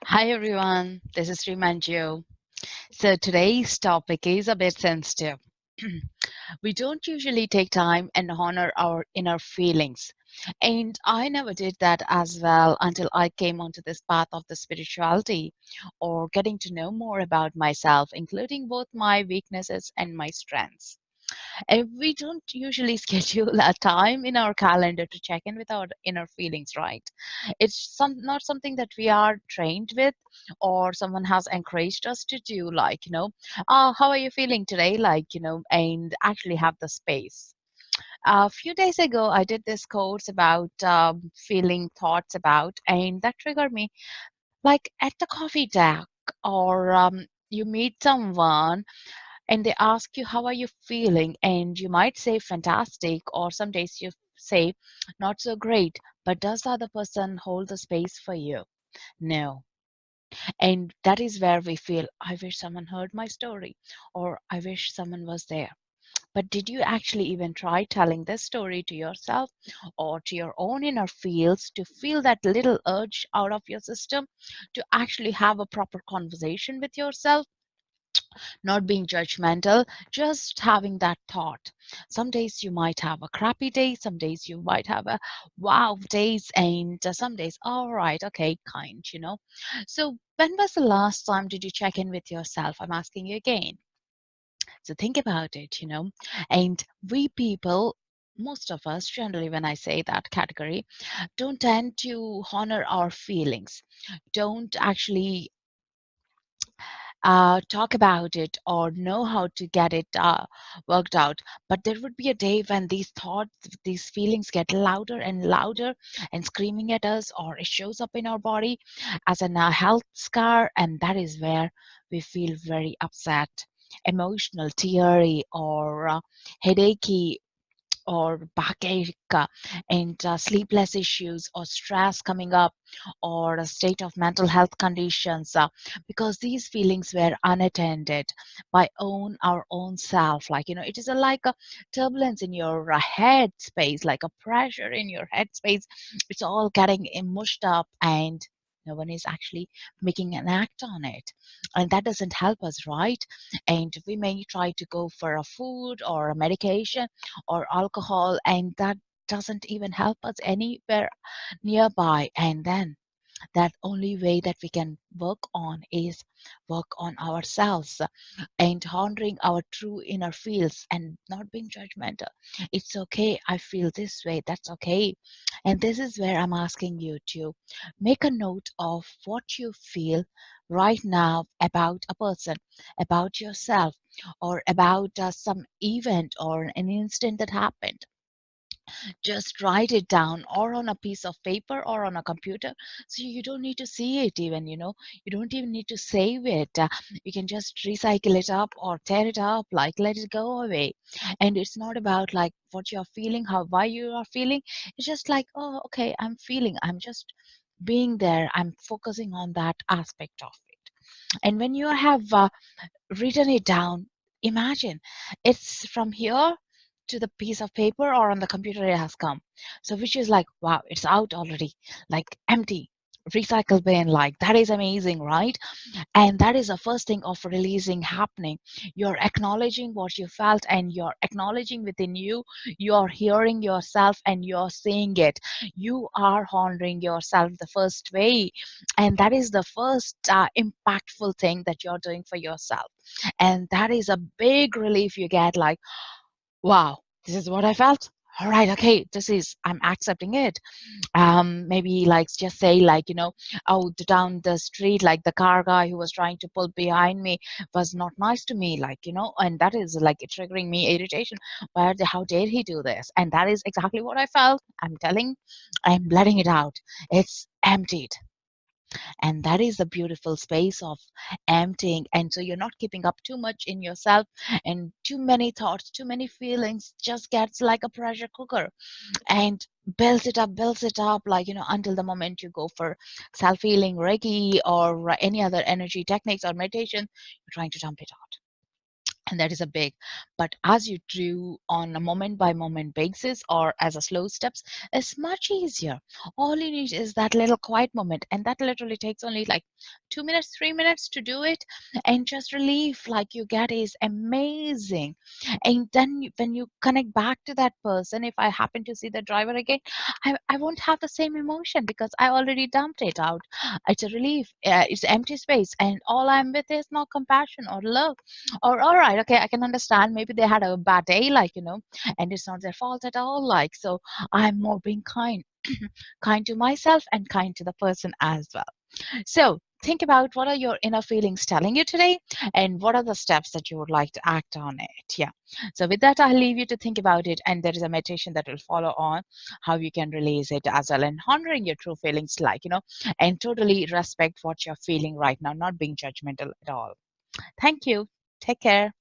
Hi everyone, this is Srimanju. So today's topic is a bit sensitive. We don't usually take time and honor our inner feelings. And I never did that as well until I came onto this path of the spirituality or getting to know more about myself, including both my weaknesses and my strengths. We don't usually schedule a time in our calendar to check in with our inner feelings, right? It's not something that we are trained with or someone has encouraged us to do, like, how are you feeling today? Like, and actually have the space. A few days ago, I did this course about feeling thoughts about, and that triggered me like at the coffee deck or you meet someone and they ask you how are you feeling and you might say fantastic or some days you say not so great, but does the other person hold the space for you? No. And that is where we feel I wish someone heard my story or I wish someone was there. But did you actually even try telling this story to yourself or to your own inner fields to feel that little urge out of your system to actually have a proper conversation with yourself? Not being judgmental, just having that thought. Some days you might have a crappy day, some days you might have a wow days, and some days, all right, okay, kind. So, when was the last time did you check in with yourself? I'm asking you again. So, think about it. And we people, most of us, generally, when I say that category, don't tend to honor our feelings, don't actually talk about it or know how to get it worked out. But there would be a day when these thoughts, these feelings get louder and louder and screaming at us, or it shows up in our body as a health scar, and that is where we feel very upset, emotional, teary, or headachy, or backache, and sleepless issues or stress coming up or a state of mental health conditions, because these feelings were unattended by our own self, like it is like a turbulence in your head space, like a pressure in your head space. It's all getting mushed up and no one is actually making an act on it, and that doesn't help us, right? And we may try to go for a food or a medication or alcohol, and that doesn't even help us anywhere nearby. And then that only way that we can work on is work on ourselves and honoring our true inner feels and not being judgmental. It's okay, I feel this way, that's okay. And this is where I'm asking you to make a note of what you feel right now about a person, about yourself, or about some event or an instant that happened. Just write it down or on a piece of paper or on a computer, so you don't need to see it even. You don't even need to save it. You can just recycle it up or tear it up, like let it go away. And it's not about like what you're feeling, how why you are feeling. It's just like, oh, okay, I'm feeling, I'm just being there, I'm focusing on that aspect of it. And when you have written it down, imagine it's from here to the piece of paper or on the computer it has come. So which is like, wow, it's out already, like empty. Recycle bin, like that is amazing, right? And that is the first thing of releasing happening. You're acknowledging what you felt and you're acknowledging within you, you're hearing yourself and you're saying it. You are honoring yourself the first way. And that is the first impactful thing that you're doing for yourself. And that is a big relief you get, like, wow, this is what I felt. All right, okay, I'm accepting it. Maybe like just say like, out down the street, like the car guy who was trying to pull behind me was not nice to me, like, and that is like triggering me irritation. How dare he do this? And that is exactly what I felt. I'm letting it out. It's emptied. And that is the beautiful space of emptying. And so you're not keeping up too much in yourself, and too many thoughts, too many feelings just gets like a pressure cooker and builds it up, like, until the moment you go for self-healing Reiki or any other energy techniques or meditation, you're trying to dump it out. and that is a big. But as you do on a moment by moment basis or as a slow steps, it's much easier. All you need is that little quiet moment, and that literally takes only like 2 minutes, 3 minutes to do it, and just relief like you get is amazing. And then when you connect back to that person, if I happen to see the driver again, I won't have the same emotion because I already dumped it out. It's a relief. It's empty space, and all I'm with is not compassion or love. Or all right, okay, I can understand. Maybe they had a bad day, and it's not their fault at all. So I'm more being kind, kind to myself and kind to the person as well. So think about what are your inner feelings telling you today, and what are the steps that you would like to act on it. Yeah. So with that, I'll leave you to think about it, and there is a meditation that will follow on how you can release it as well, and honoring your true feelings, and totally respect what you're feeling right now, not being judgmental at all. Thank you. Take care.